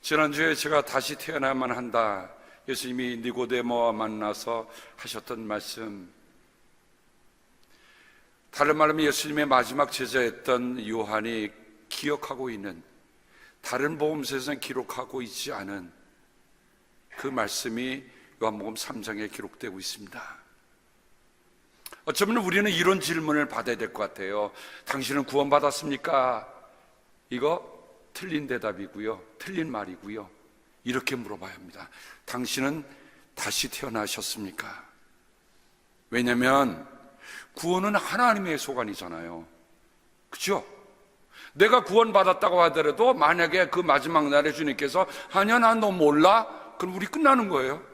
지난주에 제가 다시 태어나야만 한다, 예수님이 니고데모와 만나서 하셨던 말씀, 다른 말로 예수님의 마지막 제자였던 요한이 기억하고 있는, 다른 복음서에서는 기록하고 있지 않은 그 말씀이 요한복음 3장에 기록되고 있습니다. 어쩌면 우리는 이런 질문을 받아야 될 것 같아요. 당신은 구원받았습니까? 이거 틀린 대답이고요, 틀린 말이고요. 이렇게 물어봐야 합니다. 당신은 다시 태어나셨습니까? 왜냐하면 구원은 하나님의 소관이잖아요. 그렇죠? 내가 구원받았다고 하더라도 만약에 그 마지막 날에 주님께서 아니야 난 너 몰라? 그럼 우리 끝나는 거예요.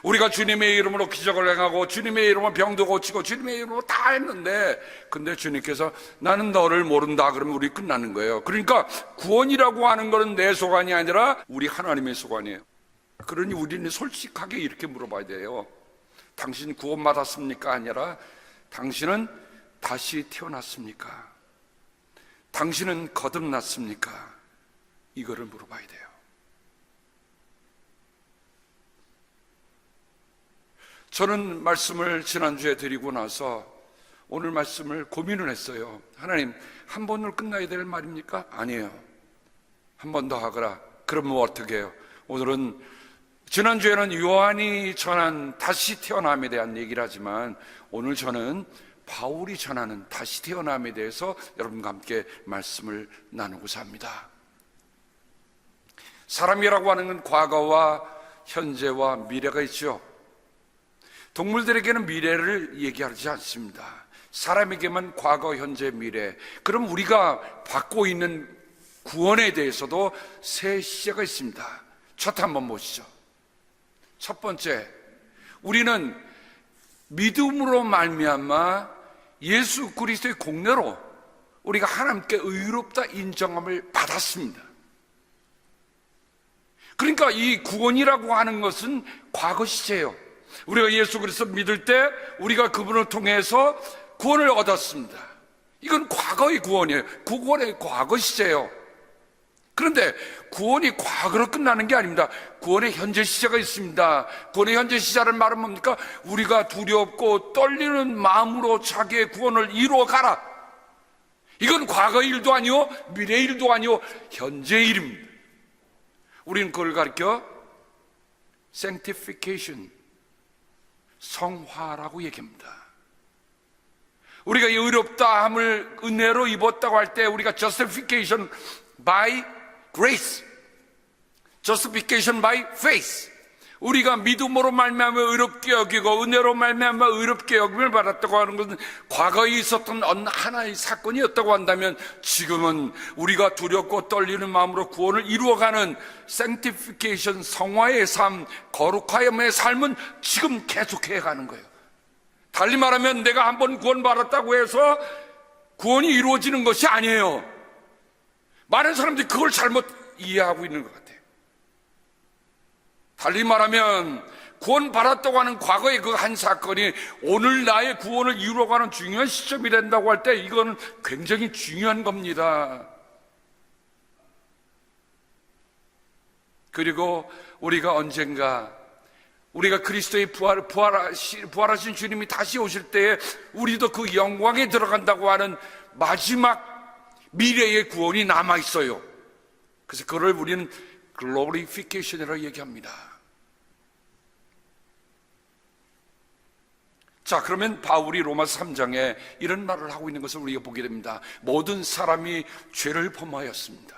우리가 주님의 이름으로 기적을 행하고 주님의 이름으로 병도 고치고 주님의 이름으로 다 했는데, 근데 주님께서 나는 너를 모른다 그러면 우리 끝나는 거예요. 그러니까 구원이라고 하는 것은 내 소관이 아니라 우리 하나님의 소관이에요. 그러니 우리는 솔직하게 이렇게 물어봐야 돼요. 당신 구원받았습니까? 아니라 당신은 다시 태어났습니까? 당신은 거듭났습니까? 이거를 물어봐야 돼요. 저는 말씀을 지난주에 드리고 나서 오늘 말씀을 고민을 했어요. 하나님, 한 번으로 끝나야 될 말입니까? 아니에요. 한 번 더 하거라. 그러면 어떻게 해요? 오늘은, 지난주에는 요한이 전한 다시 태어남에 대한 얘기를 하지만 오늘 저는 바울이 전하는 다시 태어남에 대해서 여러분과 함께 말씀을 나누고자 합니다. 사람이라고 하는 건 과거와 현재와 미래가 있죠. 동물들에게는 미래를 얘기하지 않습니다. 사람에게만 과거, 현재, 미래. 그럼 우리가 받고 있는 구원에 대해서도 새 시제가 있습니다. 첫 한번 보시죠. 첫 번째, 우리는 믿음으로 말미암아 예수 그리스도의 공로로 우리가 하나님께 의롭다 인정함을 받았습니다. 그러니까 이 구원이라고 하는 것은 과거 시제예요. 우리가 예수 그리스도 믿을 때 우리가 그분을 통해서 구원을 얻었습니다. 이건 과거의 구원이에요. 구원의 과거 시제예요. 그런데 구원이 과거로 끝나는 게 아닙니다. 구원의 현재 시제가 있습니다. 구원의 현재 시제라는 말은 뭡니까? 우리가 두렵고 떨리는 마음으로 자기의 구원을 이루어가라. 이건 과거의 일도 아니요, 미래의 일도 아니요, 현재의 일입니다. 우리는 그걸 가르쳐 sanctification, 성화라고 얘기합니다. 우리가 의롭다함을 은혜로 입었다고 할 때 우리가 justification by grace, justification by faith, 우리가 믿음으로 말미암아 의롭게 여기고 은혜로 말미암아 의롭게 여김을 받았다고 하는 것은 과거에 있었던 어느 하나의 사건이었다고 한다면, 지금은 우리가 두렵고 떨리는 마음으로 구원을 이루어가는 sanctification, 성화의 삶, 거룩하여의 삶은 지금 계속해 가는 거예요. 달리 말하면 내가 한번 구원받았다고 해서 구원이 이루어지는 것이 아니에요. 많은 사람들이 그걸 잘못 이해하고 있는 것 같아요. 달리 말하면 구원받았다고 하는 과거의 그 한 사건이 오늘 나의 구원을 이루어가는 중요한 시점이 된다고 할 때 이거는 굉장히 중요한 겁니다. 그리고 우리가 언젠가 우리가 그리스도의 부활하신 주님이 다시 오실 때에 우리도 그 영광에 들어간다고 하는 마지막 미래의 구원이 남아있어요. 그래서 그걸 우리는 glorification이라고 얘기합니다. 자, 그러면 바울이 로마서 3장에 이런 말을 하고 있는 것을 우리가 보게 됩니다. 모든 사람이 죄를 범하였습니다.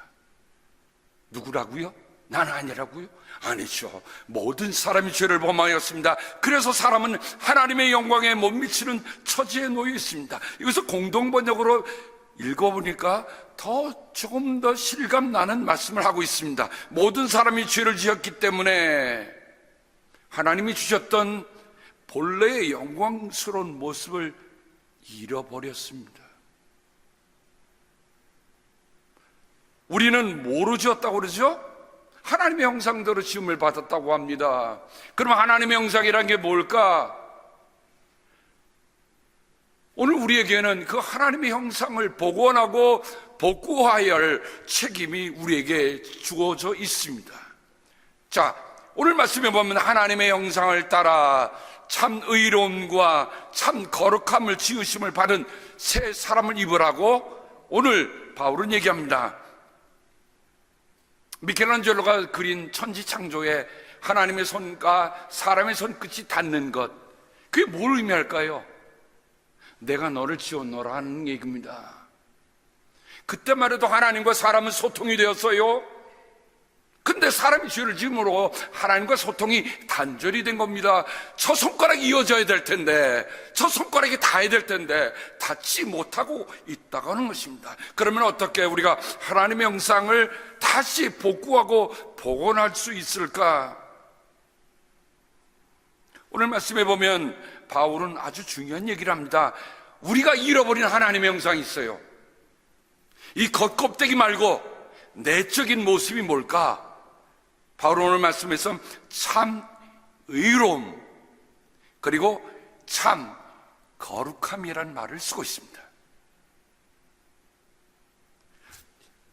누구라고요? 난 아니라고요? 아니죠. 모든 사람이 죄를 범하였습니다. 그래서 사람은 하나님의 영광에 못 미치는 처지에 놓여 있습니다. 이것을 공동번역으로 읽어보니까 조금 더 실감 나는 말씀을 하고 있습니다. 모든 사람이 죄를 지었기 때문에 하나님이 주셨던 본래의 영광스러운 모습을 잃어버렸습니다. 우리는 뭐로 지었다고 그러죠? 하나님의 형상대로 지음을 받았다고 합니다. 그럼 하나님의 형상이란 게 뭘까? 오늘 우리에게는 그 하나님의 형상을 복원하고 복구해야 할 책임이 우리에게 주어져 있습니다. 자, 오늘 말씀에 보면 하나님의 형상을 따라 참 의로움과 참 거룩함을 지으심을 받은 새 사람을 입으라고 오늘 바울은 얘기합니다. 미켈란젤로가 그린 천지창조에 하나님의 손과 사람의 손끝이 닿는 것, 그게 뭘 의미할까요? 내가 너를 지었노라 하는 얘기입니다. 그때만 해도 하나님과 사람은 소통이 되었어요. 근데 사람이 죄를 지음으로 하나님과 소통이 단절이 된 겁니다. 저 손가락이 이어져야 될 텐데, 저 손가락이 닿아야 될 텐데 닿지 못하고 있다고 하는 것입니다. 그러면 어떻게 우리가 하나님의 형상을 다시 복구하고 복원할 수 있을까? 오늘 말씀해 보면 바울은 아주 중요한 얘기를 합니다. 우리가 잃어버린 하나님의 형상이 있어요. 이 겉껍데기 말고 내적인 모습이 뭘까? 바울 오늘 말씀에서 참 의로움 그리고 참 거룩함이라는 말을 쓰고 있습니다.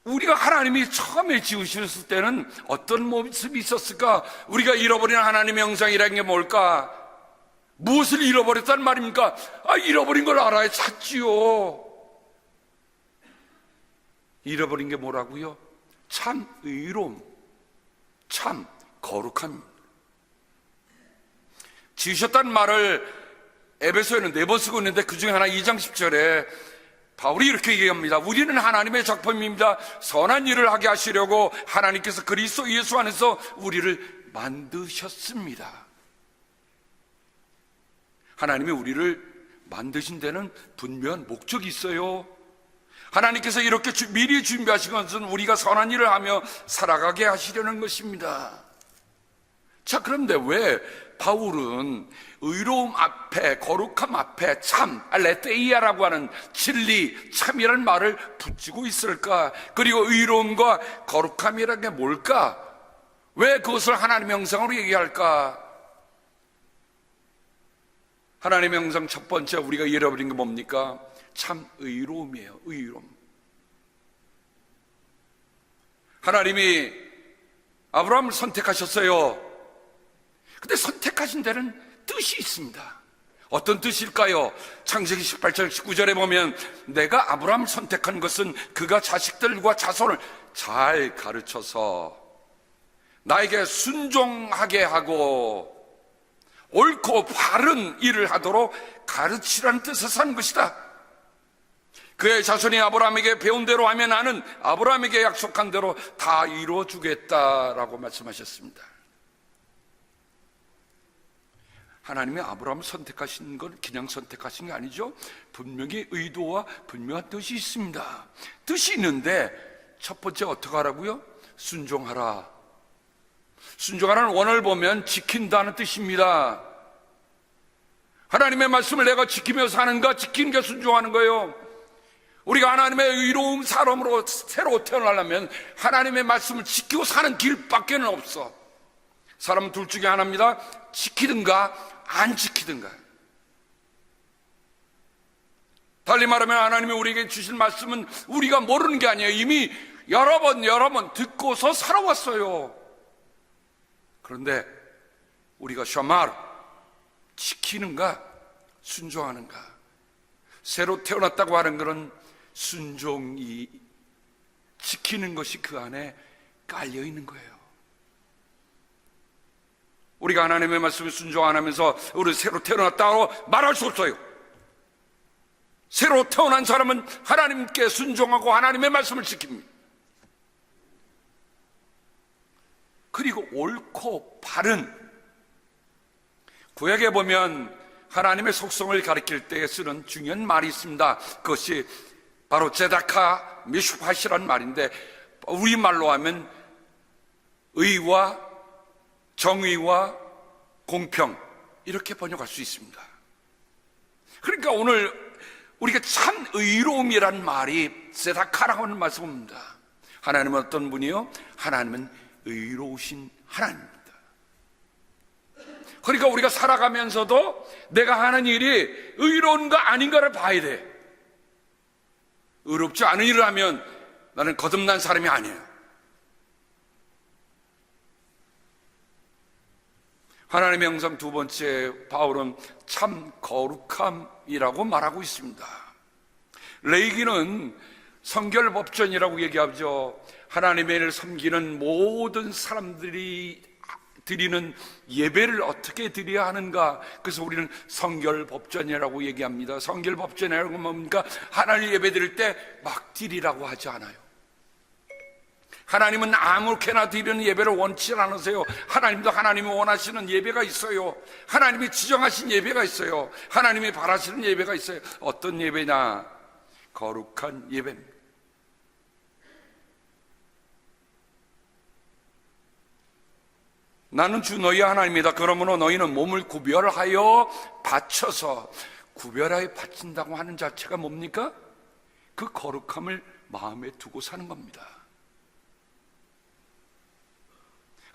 우리가 하나님이 처음에 지으셨을 때는 어떤 모습이 있었을까? 우리가 잃어버린 하나님의 형상이라는 게 뭘까? 무엇을 잃어버렸단 말입니까? 잃어버린 걸 알아야 찾지요. 잃어버린 게 뭐라고요? 참 의로움, 참 거룩함입니다. 지으셨다는 말을 에베소에는 4번 쓰고 있는데 그 중에 하나 2장 10절에 바울이 이렇게 얘기합니다. 우리는 하나님의 작품입니다. 선한 일을 하게 하시려고 하나님께서 그리스도 예수 안에서 우리를 만드셨습니다. 하나님이 우리를 만드신 데는 분명한 목적이 있어요. 하나님께서 이렇게 미리 준비하신 것은 우리가 선한 일을 하며 살아가게 하시려는 것입니다. 자, 그런데 왜 바울은 의로움 앞에, 거룩함 앞에 참, 알레테이아라고 하는 진리, 참이라는 말을 붙이고 있을까? 그리고 의로움과 거룩함이라는 게 뭘까? 왜 그것을 하나님의 형상으로 얘기할까? 하나님의 형상 첫 번째 우리가 잃어버린 게 뭡니까? 참 의로움이에요. 의로움. 하나님이 아브라함을 선택하셨어요. 근데 선택하신 데는 뜻이 있습니다. 어떤 뜻일까요? 창세기 18장 19절에 보면 내가 아브라함을 선택한 것은 그가 자식들과 자손을 잘 가르쳐서 나에게 순종하게 하고 옳고 바른 일을 하도록 가르치라는 뜻에서 한 것이다. 그의 자손이 아브라함에게 배운 대로 하면 나는 아브라함에게 약속한 대로 다 이루어주겠다라고 말씀하셨습니다. 하나님이 아브라함을 선택하신 건 그냥 선택하신 게 아니죠. 분명히 의도와 분명한 뜻이 있습니다. 뜻이 있는데 첫 번째 어떻게 하라고요? 순종하라. 순종하라는 원어를 보면 지킨다는 뜻입니다. 하나님의 말씀을 내가 지키며 사는가? 지키는 게 순종하는 거예요. 우리가 하나님의 의로운 사람으로 새로 태어나려면 하나님의 말씀을 지키고 사는 길밖에는 없어. 사람은 둘 중에 하나입니다. 지키든가 안 지키든가. 달리 말하면 하나님이 우리에게 주신 말씀은 우리가 모르는 게 아니에요. 이미 여러 번 듣고서 살아왔어요. 그런데 우리가 샤마르 지키는가 순종하는가. 새로 태어났다고 하는 것은 순종이 지키는 것이 그 안에 깔려 있는 거예요. 우리가 하나님의 말씀을 순종 안 하면서 우리 새로 태어났다고 말할 수 없어요. 새로 태어난 사람은 하나님께 순종하고 하나님의 말씀을 지킵니다. 그리고 옳고 바른, 구약에 보면 하나님의 속성을 가리킬 때 쓰는 중요한 말이 있습니다. 그것이 바로 제다카 미슈팟이라는 말인데 우리말로 하면 의와 정의와 공평 이렇게 번역할 수 있습니다. 그러니까 오늘 우리가 참 의로움이란 말이 제다카라고 하는 말씀입니다. 하나님은 어떤 분이요? 하나님은 의로우신 하나님입니다. 그러니까 우리가 살아가면서도 내가 하는 일이 의로운가 아닌가를 봐야 돼. 의롭지 않은 일을 하면 나는 거듭난 사람이 아니에요. 하나님의 형상 두 번째, 바울은 참 거룩함이라고 말하고 있습니다. 레위기는 성결법전이라고 얘기하죠. 하나님의 일을 섬기는 모든 사람들이 드리는 예배를 어떻게 드려야 하는가. 그래서 우리는 성결법전이라고 얘기합니다. 성결법전이라고 하면 뭡니까? 하나님 예배 드릴 때 막 드리라고 하지 않아요. 하나님은 아무렇게나 드리는 예배를 원치 않으세요. 하나님도 하나님이 원하시는 예배가 있어요. 하나님이 지정하신 예배가 있어요. 하나님이 바라시는 예배가 있어요. 어떤 예배냐? 거룩한 예배입니다. 나는 주 너희 하나님이다. 그러므로 너희는 몸을 구별하여 바쳐서, 구별하여 바친다고 하는 자체가 뭡니까? 그 거룩함을 마음에 두고 사는 겁니다.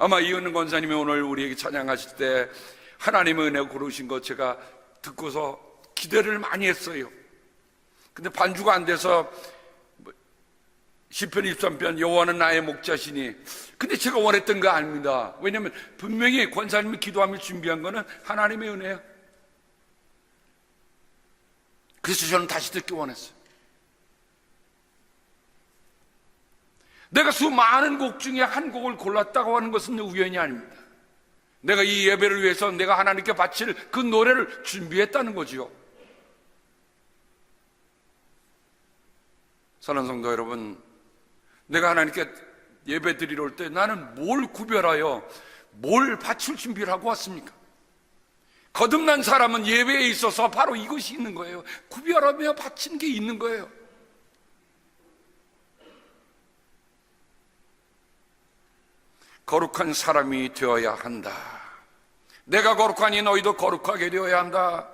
아마 이은근 권사님이 오늘 우리에게 찬양하실 때 하나님의 은혜가 고르신 것 제가 듣고서 기대를 많이 했어요. 근데 반주가 안 돼서 시편 23편 여호와는 나의 목자시니, 근데 제가 원했던 거 아닙니다. 왜냐하면 분명히 권사님이 기도하며 준비한 거는 하나님의 은혜예요. 그래서 저는 다시 듣기 원했어요. 내가 수많은 곡 중에 한 곡을 골랐다고 하는 것은 우연이 아닙니다. 내가 이 예배를 위해서 내가 하나님께 바칠 그 노래를 준비했다는 거지요. 사랑하는 성도 여러분, 내가 하나님께 예배 드리러 올 때 나는 뭘 구별하여 뭘 바칠 준비를 하고 왔습니까? 거듭난 사람은 예배에 있어서 바로 이것이 있는 거예요. 구별하며 바치는 게 있는 거예요. 거룩한 사람이 되어야 한다. 내가 거룩하니 너희도 거룩하게 되어야 한다.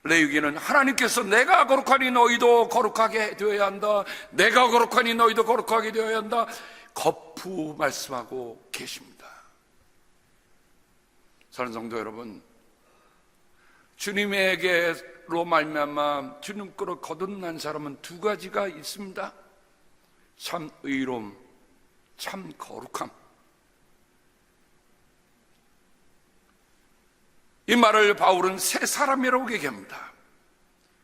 레위기는 하나님께서 내가 거룩하니 너희도 거룩하게 되어야 한다. 내가 거룩하니 너희도 거룩하게 되어야 한다. 거푸 말씀하고 계십니다. 사랑하는 성도 여러분, 주님에게로 말미암아 주님께로 거듭난 사람은 두 가지가 있습니다. 참 의로움, 참 거룩함. 이 말을 바울은 새 사람이라고 얘기합니다.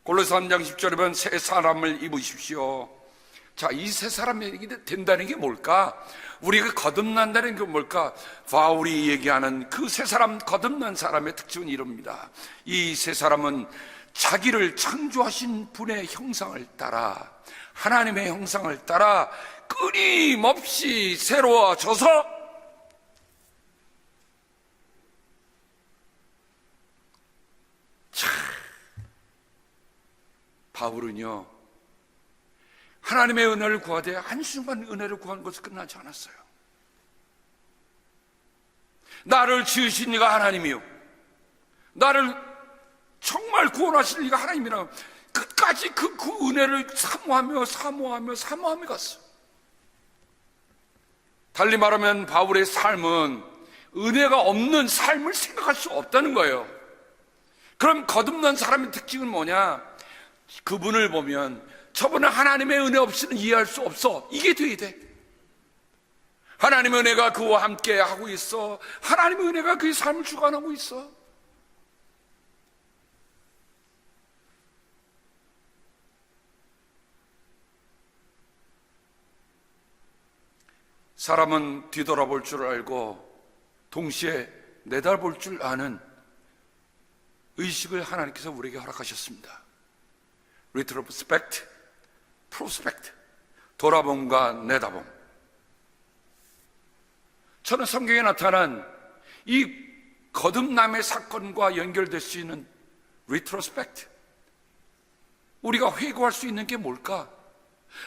골로새 3장 10절에 보면 새 사람을 입으십시오. 자, 이 새 사람이 된다는 게 뭘까? 우리가 거듭난다는 게 뭘까? 바울이 얘기하는 그 새 사람, 거듭난 사람의 특징은 이럽니다. 이 새 사람은 자기를 창조하신 분의 형상을 따라, 하나님의 형상을 따라 끊임없이 새로워져서 바울은요, 하나님의 은혜를 구하되 한순간 은혜를 구한 것을 끝나지 않았어요. 나를 지으신 이가 하나님이요, 나를 정말 구원하실 이가 하나님이라 끝까지 그 은혜를 사모하며 갔어요. 달리 말하면 바울의 삶은 은혜가 없는 삶을 생각할 수 없다는 거예요. 그럼 거듭난 사람의 특징은 뭐냐? 그분을 보면 저분은 하나님의 은혜 없이는 이해할 수 없어. 이게 돼야 돼. 하나님의 은혜가 그와 함께 하고 있어. 하나님의 은혜가 그의 삶을 주관하고 있어. 사람은 뒤돌아볼 줄 알고 동시에 내다볼 줄 아는 의식을 하나님께서 우리에게 허락하셨습니다. Retrospect, Prospect, 돌아봄과 내다봄. 저는 성경에 나타난 이 거듭남의 사건과 연결될 수 있는 Retrospect, 우리가 회고할 수 있는 게 뭘까?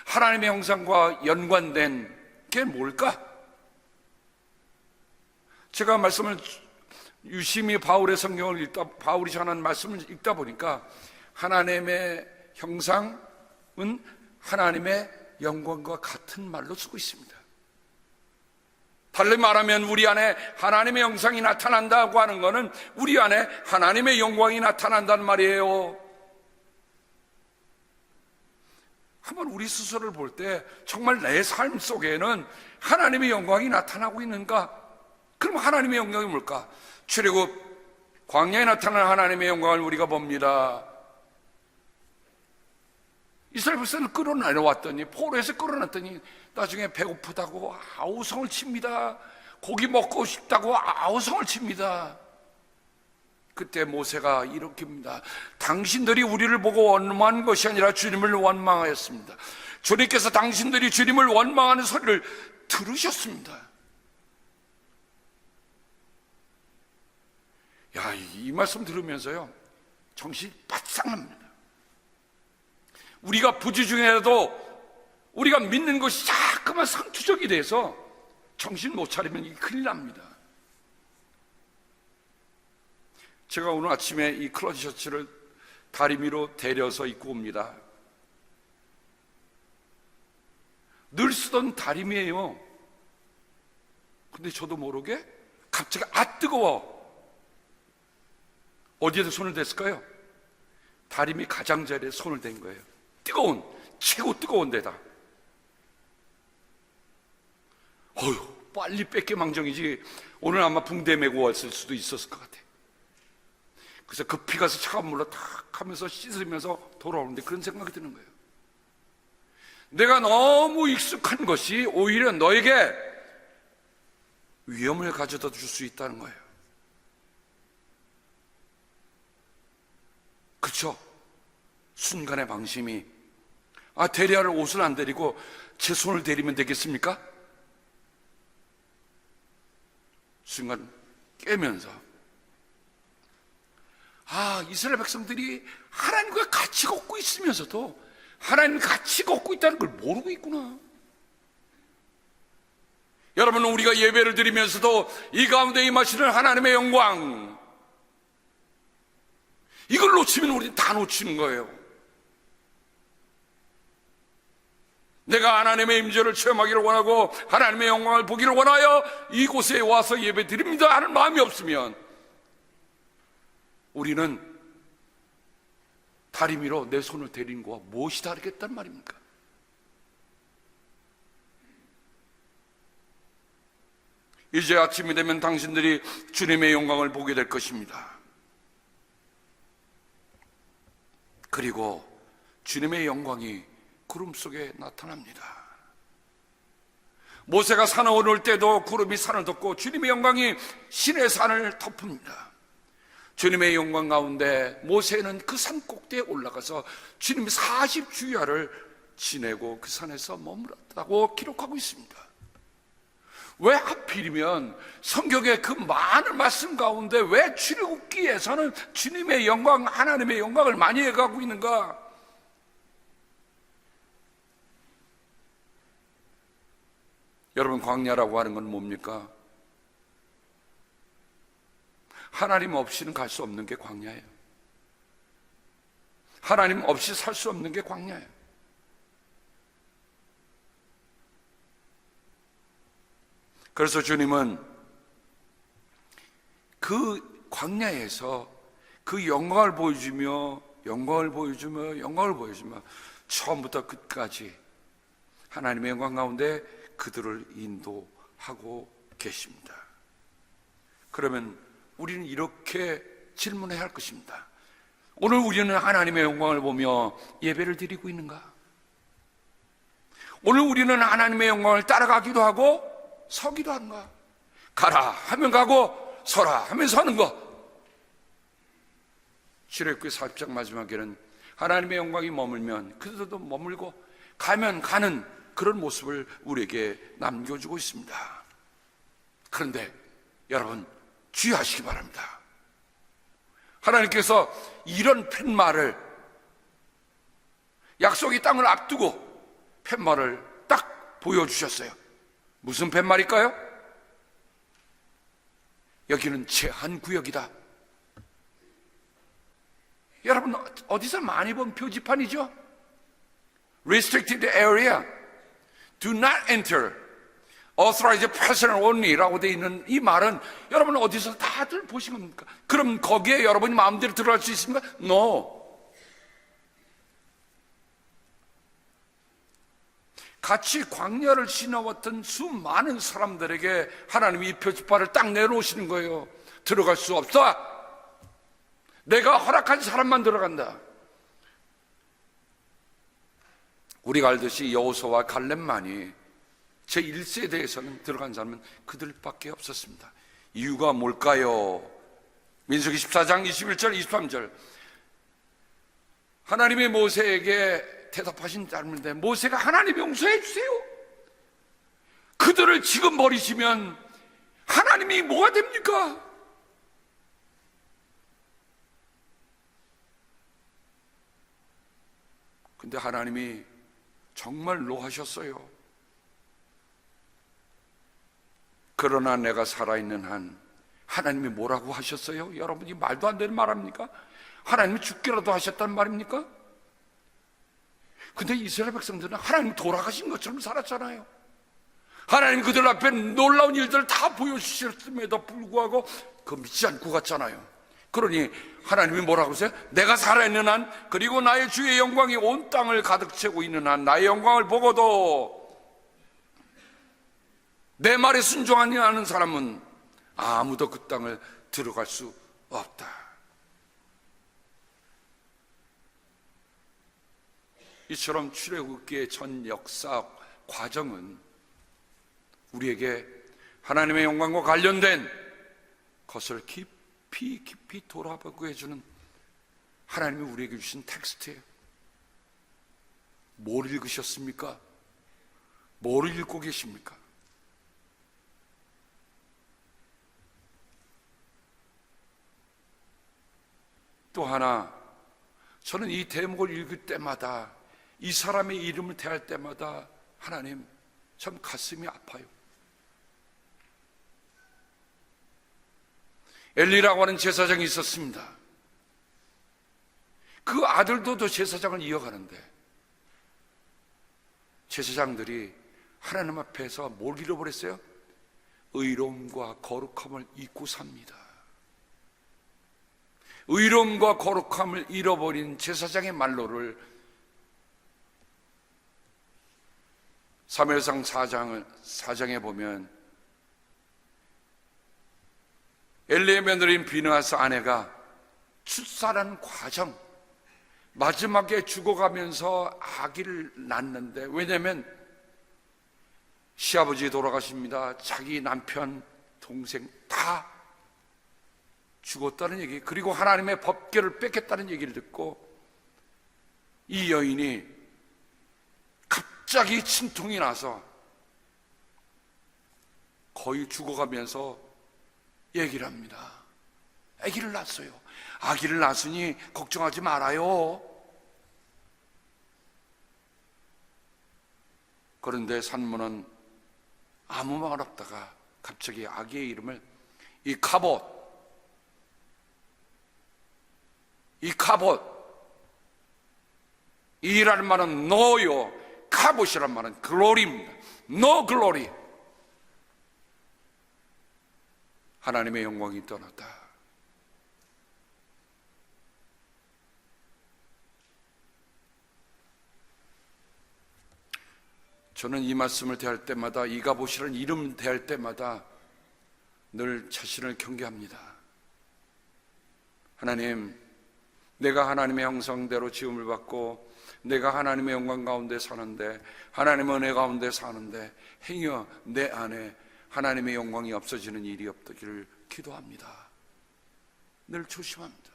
하나님의 형상과 연관된 게 뭘까? 제가 말씀을 유심히 바울의 성경을 읽다, 바울이 전한 말씀을 읽다 보니까 하나님의 형상은 하나님의 영광과 같은 말로 쓰고 있습니다. 달리 말하면 우리 안에 하나님의 형상이 나타난다고 하는 것은 우리 안에 하나님의 영광이 나타난다는 말이에요. 한번 우리 스스로를 볼 때 정말 내 삶 속에는 하나님의 영광이 나타나고 있는가? 그럼 하나님의 영광이 뭘까? 출애굽 광야에 나타난 하나님의 영광을 우리가 봅니다. 이스라엘 백성을 끌어내려왔더니, 포로에서 끌어냈더니 나중에 배고프다고 아우성을 칩니다. 고기 먹고 싶다고 아우성을 칩니다. 그때 모세가 이렇게입니다. 당신들이 우리를 보고 원망한 것이 아니라 주님을 원망하였습니다. 주님께서 당신들이 주님을 원망하는 소리를 들으셨습니다. 야, 이 말씀 들으면서요, 정신이 바싹 납니다. 우리가 부지 중에라도 우리가 믿는 것이 자꾸만 상투적이 돼서 정신 못 차리면 이게 큰일 납니다. 제가 오늘 아침에 이 클러지 셔츠를 다리미로 데려서 입고 옵니다. 늘 쓰던 다리미예요. 근데 저도 모르게 갑자기 뜨거워. 어디에서 손을 댔을까요? 다리미 가장자리에 손을 댄 거예요. 뜨거운, 최고 뜨거운 데다. 어휴, 빨리 뺏게 망정이지 오늘 아마 붕대 메고 왔을 수도 있었을 것 같아요. 그래서 급히 가서 차가운 물로 탁 하면서 씻으면서 돌아오는데 그런 생각이 드는 거예요. 내가 너무 익숙한 것이 오히려 너에게 위험을 가져다 줄 수 있다는 거예요. 그렇죠? 순간의 방심이, 대리아를 옷을 안 데리고 제 손을 데리면 되겠습니까? 순간 깨면서, 이스라엘 백성들이 하나님과 같이 걷고 있으면서도 하나님과 같이 걷고 있다는 걸 모르고 있구나. 여러분은 우리가 예배를 드리면서도 이 가운데 임하시는 하나님의 영광, 이걸 놓치면 우리는 다 놓치는 거예요. 내가 하나님의 임재를 체험하기를 원하고 하나님의 영광을 보기를 원하여 이곳에 와서 예배 드립니다 하는 마음이 없으면 우리는 다리미로 내 손을 데리는 거와 무엇이 다르겠단 말입니까? 이제 아침이 되면 당신들이 주님의 영광을 보게 될 것입니다. 그리고 주님의 영광이 구름 속에 나타납니다. 모세가 산에 오를 때도 구름이 산을 덮고 주님의 영광이 신의 산을 덮습니다. 주님의 영광 가운데 모세는 그 산 꼭대기에 올라가서 주님이 40주야를 지내고 그 산에서 머물렀다고 기록하고 있습니다. 왜 하필이면 성경의 그 많은 말씀 가운데 왜 출애굽기에서는 주님의 영광, 하나님의 영광을 많이 해가고 있는가? 여러분, 광야라고 하는 건 뭡니까? 하나님 없이는 갈 수 없는 게 광야예요. 하나님 없이 살 수 없는 게 광야예요. 그래서 주님은 그 광야에서 그 영광을 보여주며 처음부터 끝까지 하나님의 영광 가운데 그들을 인도하고 계십니다. 그러면 우리는 이렇게 질문해야 할 것입니다. 오늘 우리는 하나님의 영광을 보며 예배를 드리고 있는가? 오늘 우리는 하나님의 영광을 따라가기도 하고 서기도 하는가? 가라 하면 가고 서라 하면 서는 것. 출애굽기 40장 마지막에는 하나님의 영광이 머물면 그들도 머물고 가면 가는 그런 모습을 우리에게 남겨주고 있습니다. 그런데 여러분 주의하시기 바랍니다. 하나님께서 이런 팻말을, 약속의 땅을 앞두고 팻말을 딱 보여주셨어요. 무슨 팻말일까요? 여기는 제한구역이다. 여러분 어디서 많이 본 표지판이죠? Restricted area, do not enter, authorized personnel only라고 되어 있는 이 말은 여러분 어디서 다들 보신 겁니까? 그럼 거기에 여러분이 마음대로 들어갈 수 있습니까? No. 같이 광야를 지나왔던 수많은 사람들에게 하나님이 이 표지판을 딱 내놓으시는 거예요. 들어갈 수 없어. 내가 허락한 사람만 들어간다. 우리가 알듯이 여호수아와 갈렙만이 제1세대에서는 들어간 사람은 그들밖에 없었습니다. 이유가 뭘까요? 민수기 14장 21절 23절 하나님이 모세에게 대답하신 자인데 모세가 하나님 용서해 주세요. 그들을 지금 버리시면 하나님이 뭐가 됩니까? 근데 하나님이 정말로 하셨어요. 그러나 내가 살아있는 한 하나님이 뭐라고 하셨어요? 여러분이 말도 안 되는 말 합니까? 하나님이 죽기라도 하셨단 말입니까? 근데 이스라엘 백성들은 하나님 돌아가신 것처럼 살았잖아요. 하나님 그들 앞에 놀라운 일들을 다 보여주셨음에도 불구하고 그 믿지 않고 갔잖아요. 그러니 하나님이 뭐라고 하세요? 내가 살아있는 한 그리고 나의 주의 영광이 온 땅을 가득 채우고 있는 한 나의 영광을 보고도 내 말에 순종하지 않는 사람은 아무도 그 땅을 들어갈 수 없다. 이처럼 출애굽기의 전 역사 과정은 우리에게 하나님의 영광과 관련된 것을 깊이 돌아보고 해주는 하나님이 우리에게 주신 텍스트예요. 뭘 읽으셨습니까? 뭘 읽고 계십니까? 또 하나, 저는 이 대목을 읽을 때마다 이 사람의 이름을 대할 때마다 하나님 참 가슴이 아파요. 엘리라고 하는 제사장이 있었습니다. 그 아들도 또 제사장을 이어가는데 제사장들이 하나님 앞에서 뭘 잃어버렸어요? 의로움과 거룩함을 잊고 삽니다. 의로움과 거룩함을 잃어버린 제사장의 말로를 사무엘상 4장에 보면 엘리의 며느리인 비느하스 아내가 출산하는 과정 마지막에 죽어가면서 아기를 낳는데 왜냐하면 시아버지 돌아가십니다. 자기 남편, 동생 다 죽었다는 얘기, 그리고 하나님의 법궤를 뺏겼다는 얘기를 듣고 이 여인이 갑자기 진통이 나서 거의 죽어가면서 얘기를 합니다. 아기를 낳았어요. 아기를 낳았으니 걱정하지 말아요. 그런데 산모는 아무 말 없다가 갑자기 아기의 이름을 이카봇, 이라는 말은 no요, 카봇이란 말은 glory입니다. no glory. 하나님의 영광이 떠났다. 저는 이 말씀을 대할 때마다, 이가봇이라는 이름 대할 때마다 늘 자신을 경계합니다. 하나님, 내가 하나님의 형상대로 지음을 받고 내가 하나님의 영광 가운데 사는데, 하나님의 은혜 가운데 사는데 행여 내 안에 하나님의 영광이 없어지는 일이 없기를 기도합니다. 늘 조심합니다.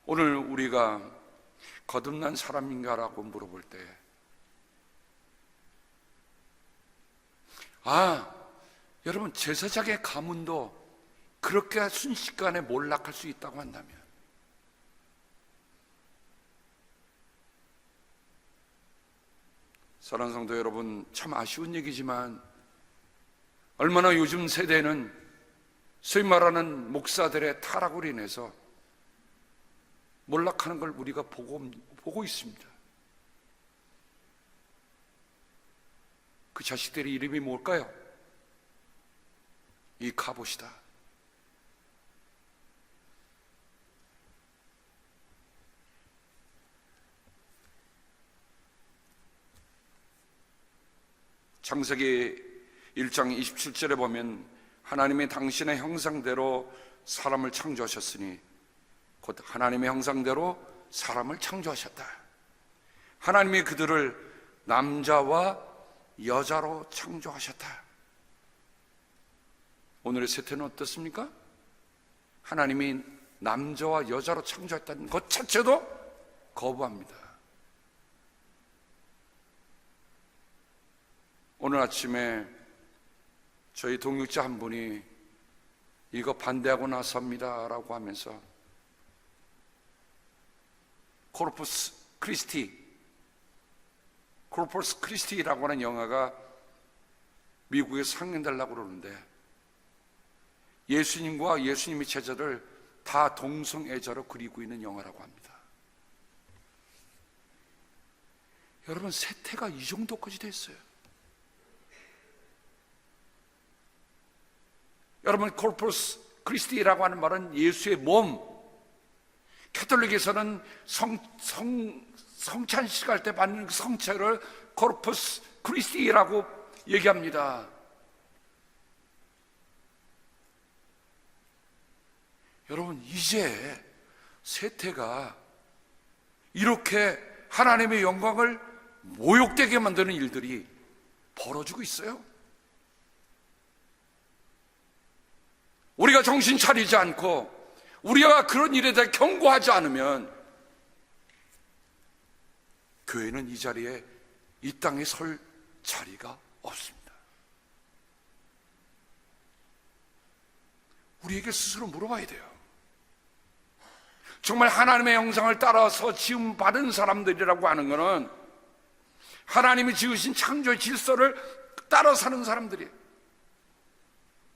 오늘 우리가 거듭난 사람인가라고 물어볼 때, 여러분, 제사장의 가문도 그렇게 순식간에 몰락할 수 있다고 한다면, 사랑하는 성도 여러분, 참 아쉬운 얘기지만 얼마나 요즘 세대는 소위 말하는 목사들의 타락으로 인해서 몰락하는 걸 우리가 보고 있습니다. 그 자식들의 이름이 뭘까요? 이카봇이다. 창세기 1장 27절에 보면 하나님이 당신의 형상대로 사람을 창조하셨으니, 곧 하나님의 형상대로 사람을 창조하셨다. 하나님이 그들을 남자와 여자로 창조하셨다. 오늘의 세태는 어떻습니까? 하나님이 남자와 여자로 창조했다는 것 자체도 거부합니다. 오늘 아침에 저희 동역자 한 분이 이거 반대하고 나섭니다 라고 하면서 코르푸스 크리스티라고 하는 영화가 미국에서 상영되려고 그러는데, 예수님과 예수님의 제자를 다 동성애자로 그리고 있는 영화라고 합니다. 여러분, 세태가 이 정도까지 됐어요. 여러분, 코르푸스 크리스티라고 하는 말은 예수의 몸. 가톨릭에서는 성찬식 할 때 받는 그 성체를 코르푸스 크리스티라고 얘기합니다. 여러분, 이제 세태가 이렇게 하나님의 영광을 모욕되게 만드는 일들이 벌어지고 있어요. 우리가 정신 차리지 않고 우리가 그런 일에 대해 경고하지 않으면 교회는 이 자리에, 이 땅에 설 자리가 없습니다. 우리에게 스스로 물어봐야 돼요. 정말 하나님의 형상을 따라서 지음 받은 사람들이라고 하는 것은 하나님이 지으신 창조의 질서를 따라 사는 사람들이에요.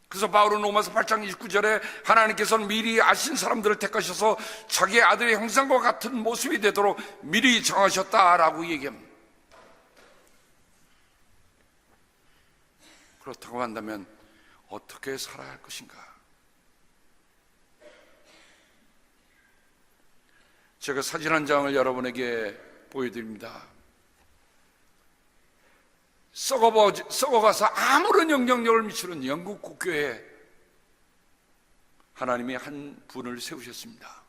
그래서 바울은 로마서 8장 29절에 하나님께서는 미리 아신 사람들을 택하셔서 자기의 아들의 형상과 같은 모습이 되도록 미리 정하셨다라고 얘기합니다. 그렇다고 한다면 어떻게 살아야 할 것인가? 제가 사진 한 장을 여러분에게 보여드립니다. 썩어가서 아무런 영향력을 미치는 영국 국교에 하나님이 한 분을 세우셨습니다.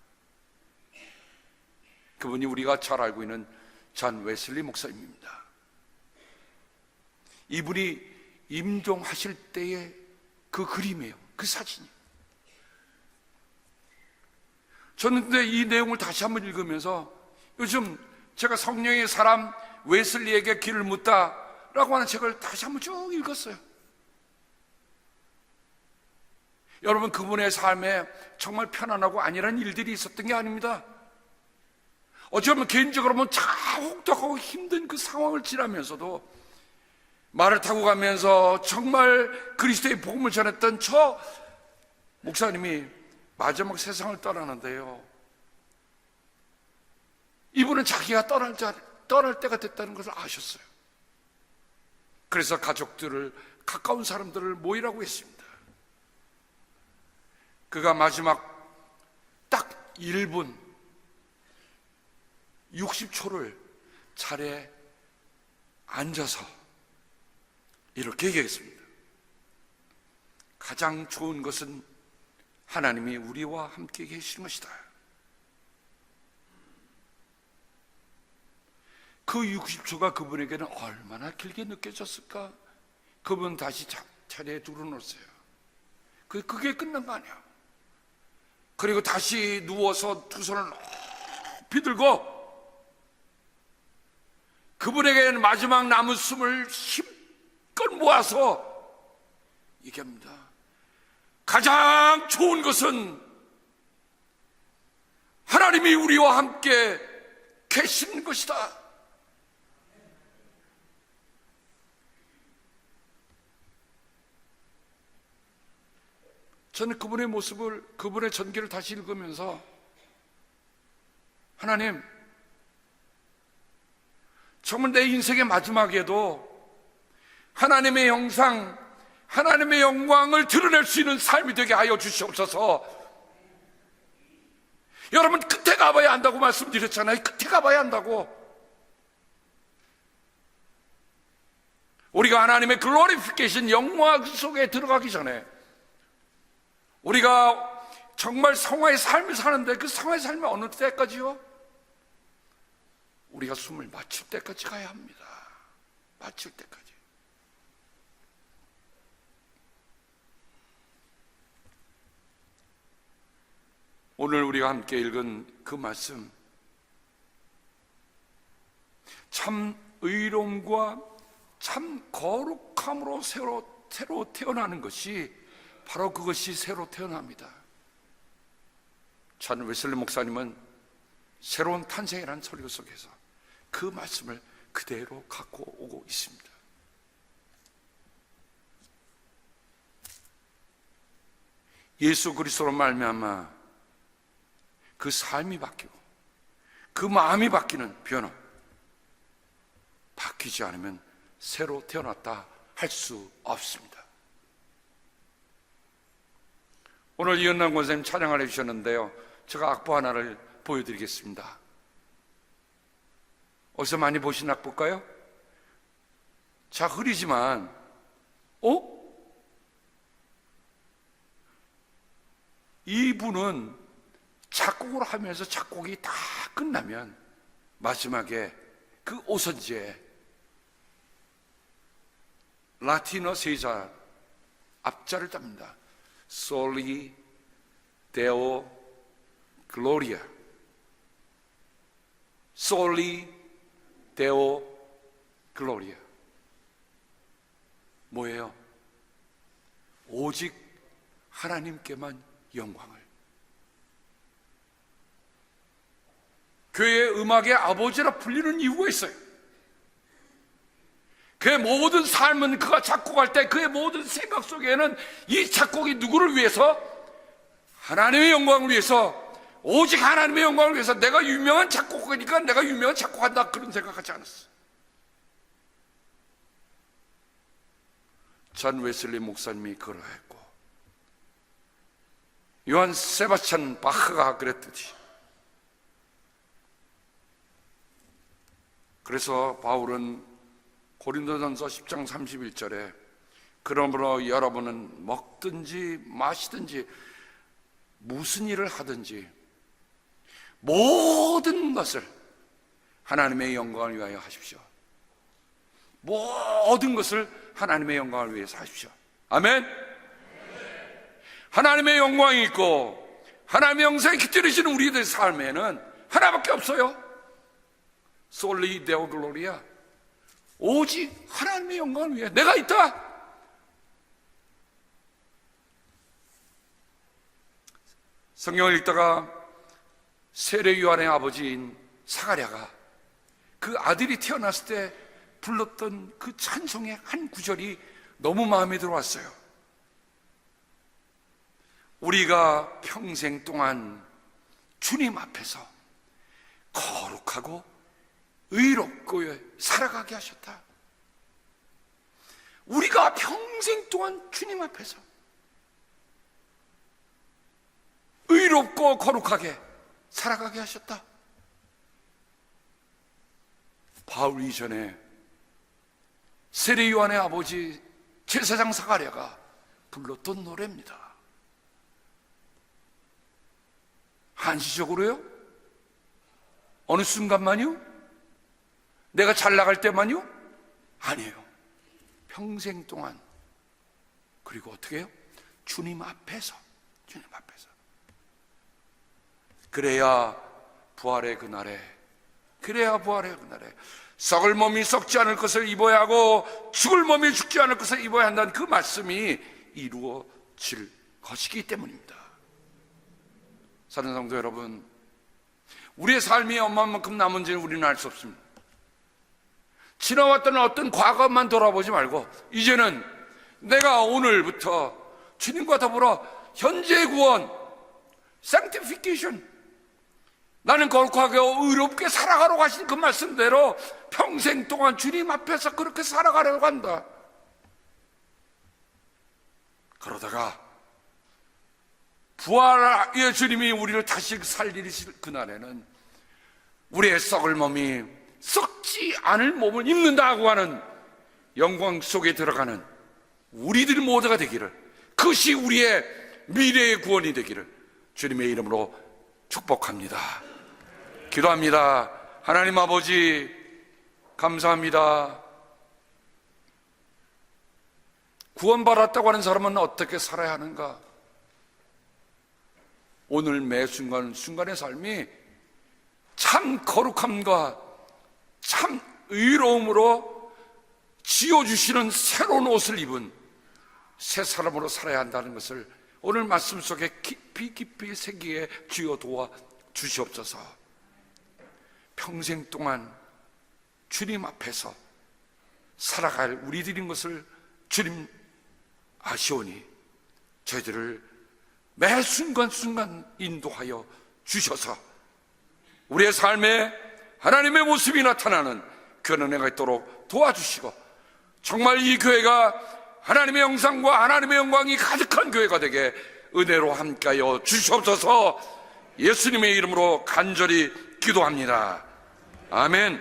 그분이 우리가 잘 알고 있는 존 웨슬리 목사님입니다. 이분이 임종하실 때의 그 그림이에요. 그 사진이에요. 저는 근데 이 내용을 다시 한번 읽으면서 요즘 제가 성령의 사람 웨슬리에게 길을 묻다 라고 하는 책을 다시 한번 쭉 읽었어요. 여러분, 그분의 삶에 정말 편안하고 안일한 일들이 있었던 게 아닙니다. 어쩌면 개인적으로 보면 참 혹독하고 힘든 그 상황을 지나면서도 말을 타고 가면서 정말 그리스도의 복음을 전했던 저 목사님이 마지막 세상을 떠나는데요, 이분은 자기가 떠날 때가 됐다는 것을 아셨어요. 그래서 가족들을, 가까운 사람들을 모이라고 했습니다. 그가 마지막 딱 1분 60초를 자리에 앉아서 이렇게 얘기했습니다. 가장 좋은 것은 하나님이 우리와 함께 계신 것이다. 그 60초가 그분에게는 얼마나 길게 느껴졌을까? 그분 다시 자리에 누워놓았어요. 그게 끝난 거 아니야. 그리고 다시 누워서 두 손을 높이 들고 그분에게는 마지막 남은 숨을 힘껏 모아서 얘기합니다. 가장 좋은 것은 하나님이 우리와 함께 계신 것이다. 저는 그분의 모습을, 그분의 전기를 다시 읽으면서 하나님, 정말 내 인생의 마지막에도 하나님의 형상, 하나님의 영광을 드러낼 수 있는 삶이 되게 하여 주시옵소서. 여러분, 끝에 가봐야 한다고 말씀드렸잖아요. 끝에 가봐야 한다고. 우리가 하나님의 글로리피케이션 영광 속에 들어가기 전에 우리가 정말 성화의 삶을 사는데 그 성화의 삶이 어느 때까지요? 우리가 숨을 마칠 때까지 가야 합니다. 마칠 때까지. 오늘 우리가 함께 읽은 그 말씀, 참 의로움과 참 거룩함으로 새로 태어나는 것이 바로 그것이 새로 태어납니다. 전 웨슬리 목사님은 새로운 탄생이라는 설교 속에서 그 말씀을 그대로 갖고 오고 있습니다. 예수 그리스도로 말미암아 그 삶이 바뀌고 그 마음이 바뀌는 변화, 바뀌지 않으면 새로 태어났다 할 수 없습니다. 오늘 이은남 권사님 찬양을 해주셨는데요, 제가 악보 하나를 보여드리겠습니다. 어디서 많이 보신 악보일까요? 자, 흐리지만 이분은 작곡을 하면서 작곡이 다 끝나면 마지막에 그 오선지에 라틴어 세자 앞자를 땁니다. Soli Deo Gloria. Soli Deo Gloria. 뭐예요? 오직 하나님께만 영광을. 교회의 음악의 아버지라 불리는 이유가 있어요. 그의 모든 삶은 그가 작곡할 때 그의 모든 생각 속에는 이 작곡이 누구를 위해서? 하나님의 영광을 위해서, 오직 하나님의 영광을 위해서. 내가 유명한 작곡가니까 내가 유명한 작곡한다, 그런 생각하지 않았어. 전 웨슬리 목사님이 그러했고 요한 세바스찬 바흐가 그랬듯이. 그래서 바울은 고린도전서 10장 31절에 그러므로 여러분은 먹든지 마시든지 무슨 일을 하든지 모든 것을 하나님의 영광을 위하여 하십시오. 모든 것을 하나님의 영광을 위해서 하십시오. 아멘. 하나님의 영광이 있고 하나님의 영생이 깃들이시는 우리들의 삶에는 하나밖에 없어요. 솔리 데오 글로리아. 오직 하나님의 영광을 위해 내가 있다. 성경을 읽다가 세례 요한의 아버지인 사가랴가 그 아들이 태어났을 때 불렀던 그 찬송의 한 구절이 너무 마음에 들어왔어요. 우리가 평생 동안 주님 앞에서 거룩하고 의롭고 살아가게 하셨다. 우리가 평생 동안 주님 앞에서 의롭고 거룩하게 살아가게 하셨다. 바울 이전에 세례 요한의 아버지 제사장 사가랴가 불렀던 노래입니다. 한시적으로요? 어느 순간만요? 내가 잘 나갈 때만요? 아니에요. 평생 동안. 그리고 어떻게 해요? 주님 앞에서. 그래야 부활의 그날에 썩을 몸이 썩지 않을 것을 입어야 하고 죽을 몸이 죽지 않을 것을 입어야 한다는 그 말씀이 이루어질 것이기 때문입니다. 사랑하는 성도 여러분, 우리의 삶이 얼마만큼 남은지는 우리는 알 수 없습니다. 지나왔던 어떤 과거만 돌아보지 말고 이제는 내가 오늘부터 주님과 더불어 현재의 구원, sanctification, 나는 거룩하게 의롭게 살아가려고 하신 그 말씀대로 평생 동안 주님 앞에서 그렇게 살아가려고 한다. 그러다가 부활의 주님이 우리를 다시 살리실 그날에는 우리의 썩을 몸이 썩지 않을 몸을 입는다고 하는 영광 속에 들어가는 우리들 모두가 되기를, 그것이 우리의 미래의 구원이 되기를 주님의 이름으로 축복합니다. 기도합니다. 하나님 아버지, 감사합니다. 구원받았다고 하는 사람은 어떻게 살아야 하는가? 오늘 매 순간순간의 삶이 참 거룩함과 참 의로움으로 지어주시는 새로운 옷을 입은 새 사람으로 살아야 한다는 것을 오늘 말씀 속에 깊이 새기게 주여 도와 주시옵소서. 평생 동안 주님 앞에서 살아갈 우리들인 것을 주님 아시오니 저희들을 매 순간순간 인도하여 주셔서 우리의 삶에 하나님의 모습이 나타나는 그런 은혜가 있도록 도와주시고, 정말 이 교회가 하나님의 형상과 하나님의 영광이 가득한 교회가 되게 은혜로 함께하여 주시옵소서. 예수님의 이름으로 간절히 기도합니다. 아멘.